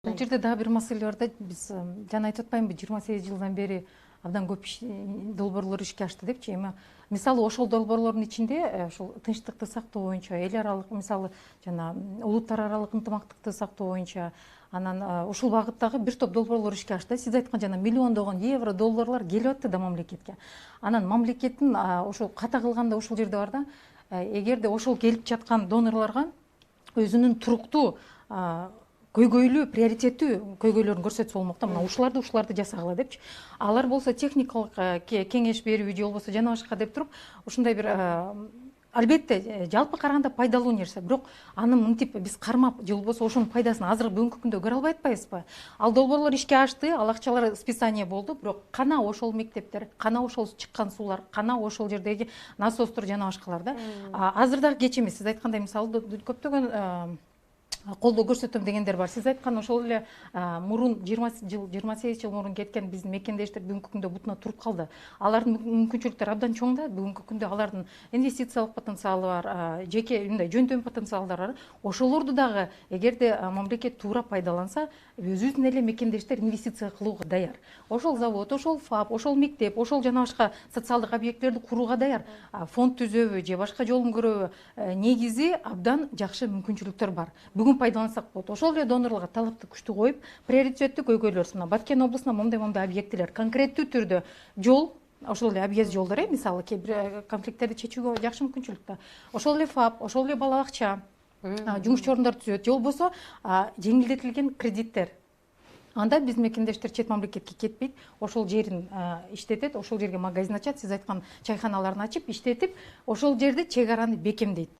Бул жерде дагы бир маселе бар да, биз жана айтып атпаймынбы, 28 жылдан бери абдан көп долбоорлор ишке ашты депчи. Эми мисалы ошол долбоорлордун ичинде ушул тынчтыкты сактоо боюнча, эл аралык мисалы жана улуттар аралык ынтымактыкты сактоо боюнча, анан ушул багыттагы бир топ долбоорлор ишке ашты. Сиз айткан жана миллиондогон евро, долларлар келип атты да мамлекетке. Анан мамлекеттин ошол ката кылганда ушул жерде бар да, эгерде ошол келип жаткан донорлорго өзүнүн туруктуу көйгөйлүү, приоритеттүү көйгөйлөрүн көрсөтсө болмок да, мына ушуларды жасагыла депчи. Алар болсо техникалык кеңеш берүү же болбосо жана башка деп туруп, ушундай бир албетте жалпы караганда пайдалуу нерсе, бирок аны мынтип биз кармап же болбосо ошонун пайдасын азыр бүгүнкү күндө көрө албай атпайбызбы? Ал долбоорлор ишке ашты, ал акчалар списание болду, бирок кана ошол мектептер, кана ошол чыккан суулар, кана ошол жердеги насостор жана башкалар да. Азыр дагы кеч эмес, сиз айткандай мисалы көптөгөн колдоо көрсөтөм дегендер бар. Сиз айткан ошол эле мурун 28 жыл мурун кеткен биздин мекендештер бүгүнкү күндө бутуна туруп калды. Алардын мүмкүнчүлүктөрү абдан чоң да. Бүгүнкү күндө алардын инвестициялык потенциалы бар, жеке мындай жөн-жөн потенциалдары бар. Ошолорду дагы эгерде мамлекет туура пайдаланса, өзүбүздүн эле мекендештер инвестиция кылууга даяр. Ошол завод, ошол ФАП, ошол мектеп, ошол жана башка социалдык объекттерди курууга даяр. Фонд түзөбү же башка жолун көрөбү, негизи абдан жакшы мүмкүнчүлүктөр бар. Бүгүн пайдалансак болот. Ошол эле донорлорго талапты күчтүү коюп, приоритеттүү көйгөйлөр, мына Баткен облусунда моундай объектилер, конкреттүү түрдө жол, ошол эле объезд жолдор, мисалы кээ бир конфликттерди чечүүгө жакшы мүмкүнчүлүк да. Ошол эле ФАП, ошол эле бала бакча, жумушчу орундар түзөт, же болбосо жеңилдетилген кредиттер. Анда биз мекендештер чет мамлекетке кетпейт, ошол жерин иштетет, ошол жерге магазин ачат, сиз айткан чайханаларын ачып, иштетип, ошол жерде чек араны бекемдейт.